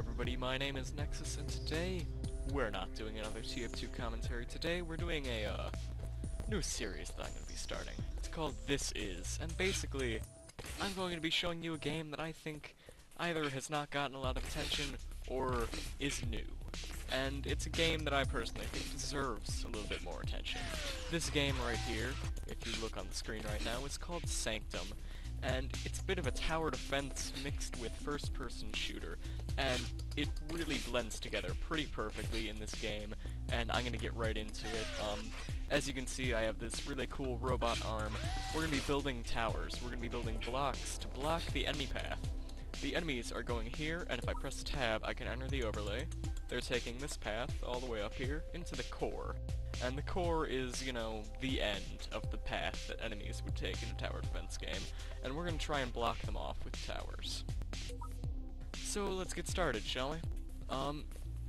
everybody, my name is Nexus, and today we're not doing another TF2 commentary. Today we're doing a new series that I'm going to be starting. It's called This Is, and basically I'm going to be showing you a game that I think either has not gotten a lot of attention or is new. And it's a game that I personally think deserves a little bit more attention. This game right here, if you look on the screen right now, is called Sanctum. And it's a bit of a tower defense mixed with first-person shooter, and it really blends together pretty perfectly in this game, and I'm gonna get right into it. As you can see, I have this really cool robot arm. We're gonna be building towers. We're gonna be building blocks to block the enemy path. The enemies are going here, and if I press tab, I can enter the overlay. They're taking this path all the way up here into the core. And the core is, you know, the end of the path that enemies would take in a tower defense game, and we're gonna try and block them off with towers. So let's get started, shall we?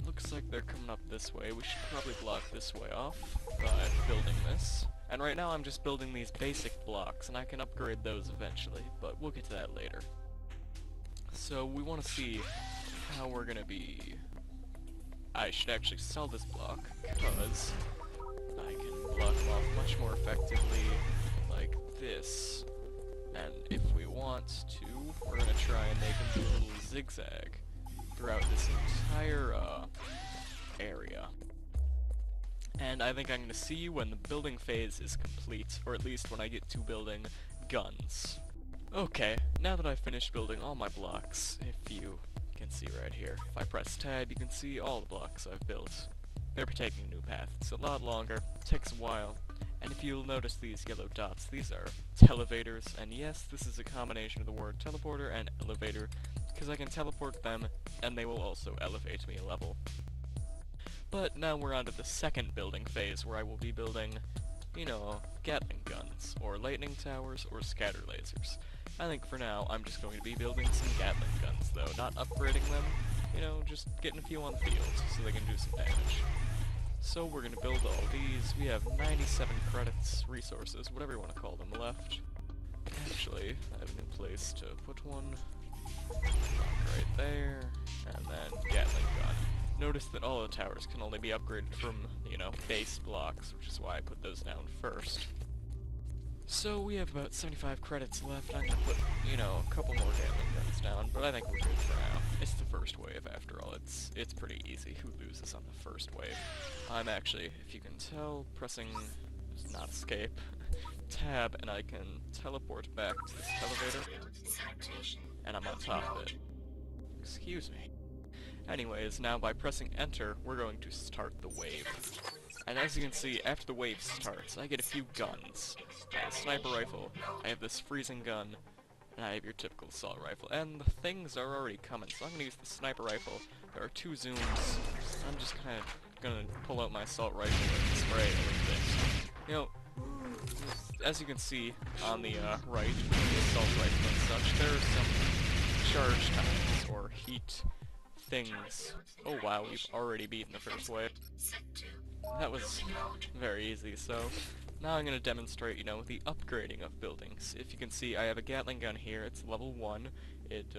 Looks like they're coming up this way. We should probably block this way off by building this. And right now I'm just building these basic blocks, and I can upgrade those eventually, but we'll get to that later. So we want to see how we're gonna be... I should actually sell this block, because I can block them off much more effectively like this. And if we want to, we're gonna try and make them do a little zigzag throughout this entire area. And I think I'm gonna see you when the building phase is complete, or at least when I get to building guns. Okay, now that I've finished building all my blocks, if you can see right here, if I press tab, you can see all the blocks I've built. They're taking a new path. It's a lot longer, takes a while, and if you'll notice these yellow dots, these are televators, and yes, this is a combination of the word teleporter and elevator, because I can teleport them, and they will also elevate me a level. But now we're on to the second building phase, where I will be building, you know, Gatling guns, or lightning towers, or scatter lasers. I think for now, I'm just going to be building some Gatling guns, though, not upgrading them, you know, just getting a few on the field, so they can do some damage. So we're gonna build all these. We have 97 credits, resources, whatever you want to call them, left. Actually, I have a new place to put one. Right there, and then Gatling gun. Notice that all the towers can only be upgraded from, you know, base blocks, which is why I put those down first. So we have about 75 credits left. I'm gonna put, you know, a couple more Gatling guns down, but I think we're good for now. It's the first wave after all. It's pretty easy. Who loses on the first wave? I'm actually, if you can tell, pressing, not escape, tab, and I can teleport back to this elevator, and I'm on top of it. Excuse me. Anyways, now by pressing enter, we're going to start the wave. And as you can see, after the wave starts, I get a few guns. I have a sniper rifle, I have this freezing gun, and I have your typical assault rifle. And the things are already coming, so I'm gonna use the sniper rifle. There are 2 zooms. I'm just kind of gonna pull out my assault rifle and spray it with this. You know, as you can see on the right, with the assault rifle and such, there are some charge times, or heat things. Oh wow, we've already beaten the first wave. That was very easy, so now I'm going to demonstrate, you know, the upgrading of buildings. If you can see, I have a Gatling gun here, it's level 1,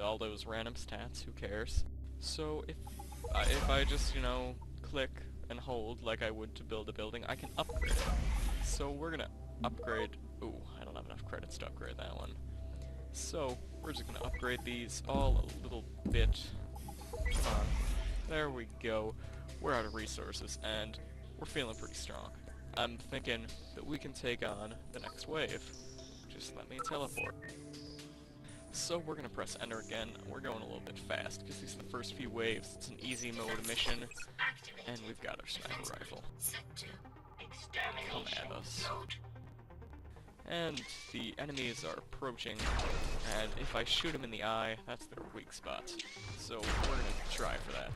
all those random stats, who cares? So if I just, you know, click and hold like I would to build a building, I can upgrade it. So we're going to upgrade, ooh, I don't have enough credits to upgrade that one. So we're just going to upgrade these all a little bit. Come on, there we go. We're out of resources, and we're feeling pretty strong. I'm thinking that we can take on the next wave. Just let me teleport. So we're gonna press enter again. We're going a little bit fast, because these are the first few waves. It's an easy mode mission, and we've got our sniper rifle. Come at us. And the enemies are approaching, and if I shoot them in the eye, that's their weak spot. So we're gonna try for that.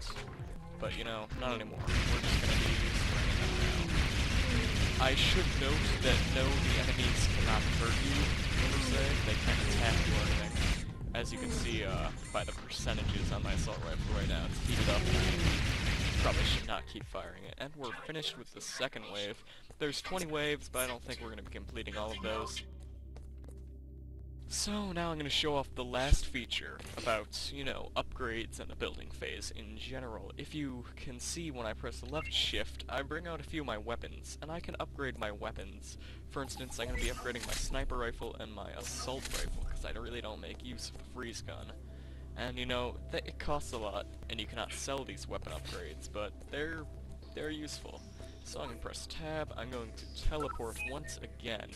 But, you know, not anymore. We're just gonna be spraying them down. I should note that no, the enemies cannot hurt you, per se. They can't attack you or anything. As you can see by the percentages on my assault rifle right now, it's heated up. Probably should not keep firing it. And we're finished with the second wave. There's 20 waves, but I don't think we're gonna be completing all of those. So now I'm going to show off the last feature about, you know, upgrades and the building phase in general. If you can see when I press left shift, I bring out a few of my weapons, and I can upgrade my weapons. For instance, I'm going to be upgrading my sniper rifle and my assault rifle, because I really don't make use of the freeze gun. And you know, it costs a lot, and you cannot sell these weapon upgrades, but they're useful. So I'm going to press tab, I'm going to teleport once again,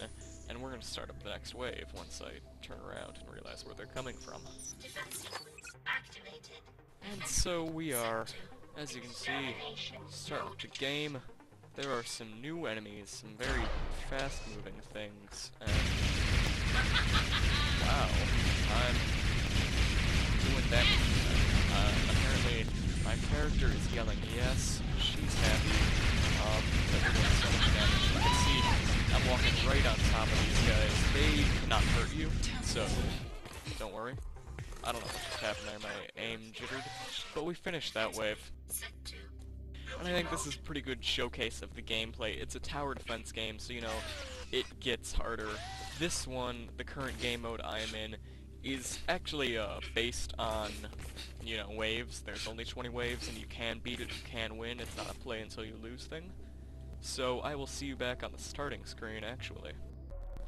and we're going to start up the next wave once I turn around and realize where they're coming from. And so we are, as you can see, starting up the game. There are some new enemies, some very fast-moving things, and wow, I'm doing damage to them. Apparently, my character is yelling yes, she's happy, because we're doing so much damage. You can see I'm walking right on top of these guys. They cannot hurt you, so don't worry. I don't know what just happened there, my aim jittered, but we finished that wave. And I think this is a pretty good showcase of the gameplay. It's a tower defense game, so you know, it gets harder. This one, the current game mode I am in, is actually based on, you know, waves. There's only 20 waves, and you can beat it, you can win. It's not a play until you lose thing. So I will see you back on the starting screen, actually.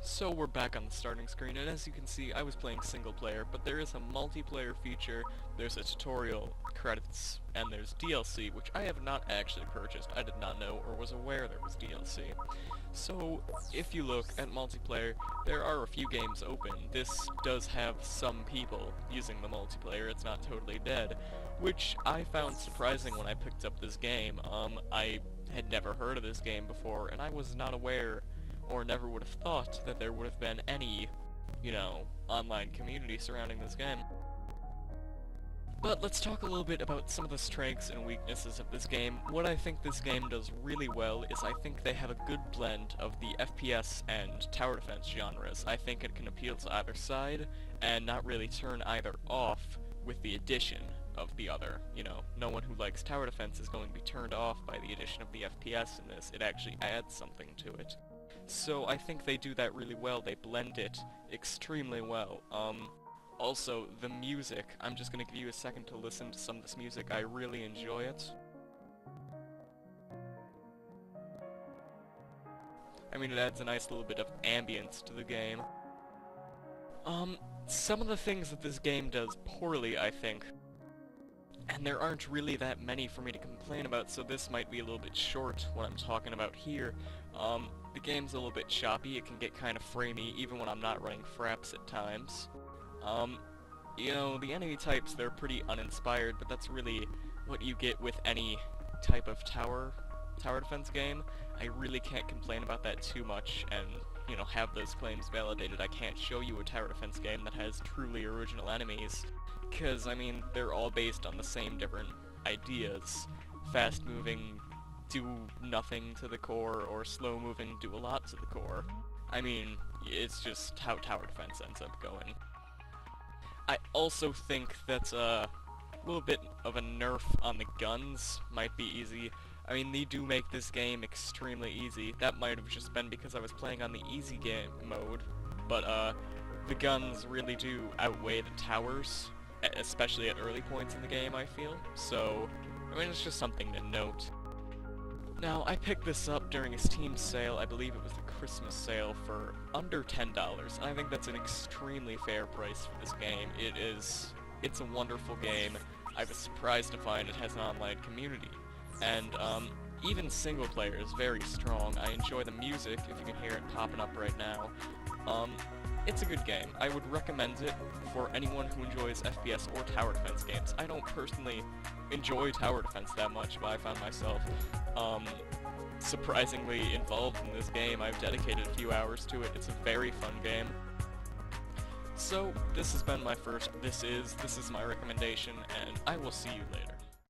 So we're back on the starting screen, and as you can see, I was playing single player, but there is a multiplayer feature, there's a tutorial, credits, and there's DLC, which I have not actually purchased. I did not know or was aware there was DLC. So, if you look at multiplayer, there are a few games open. This does have some people using the multiplayer, it's not totally dead, which I found surprising when I picked up this game. I had never heard of this game before, and I was not aware, or never would have thought, that there would have been any, you know, online community surrounding this game. But let's talk a little bit about some of the strengths and weaknesses of this game. What I think this game does really well is I think they have a good blend of the FPS and tower defense genres. I think it can appeal to either side, and not really turn either off with the addition of the other. You know, no one who likes tower defense is going to be turned off by the addition of the FPS in this. It actually adds something to it. So I think they do that really well. They blend it extremely well. Also, the music. I'm just gonna give you a second to listen to some of this music. I really enjoy it. I mean, it adds a nice little bit of ambience to the game. Some of the things that this game does poorly, I think, and there aren't really that many for me to complain about, so this might be a little bit short what I'm talking about here. The game's a little bit choppy, it can get kind of framey even when I'm not running fraps at times. You know, the enemy types, they're pretty uninspired, but that's really what you get with any type of tower defense game. I really can't complain about that too much, and, you know, have those claims validated. I can't show you a tower defense game that has truly original enemies, because, I mean, they're all based on the same different ideas. Fast-moving, do nothing to the core, or slow-moving, do a lot to the core. I mean, it's just how tower defense ends up going. I also think that a little bit of a nerf on the guns might be easy. I mean, they do make this game extremely easy. That might have just been because I was playing on the easy game mode, but the guns really do outweigh the towers, especially at early points in the game, I feel. So, I mean, it's just something to note. Now, I picked this up during a Steam sale. I believe it was the Christmas sale for under $10, and I think that's an extremely fair price for this game. It's a wonderful game. I was surprised to find it has an online community, and even single player is very strong. I enjoy the music, if you can hear it popping up right now. It's a good game. I would recommend it for anyone who enjoys FPS or tower defense games. I don't personally enjoy tower defense that much, but I found myself surprisingly involved in this game. I've dedicated a few hours to it. It's a very fun game. So, this has been my first This Is my recommendation, and I will see you later.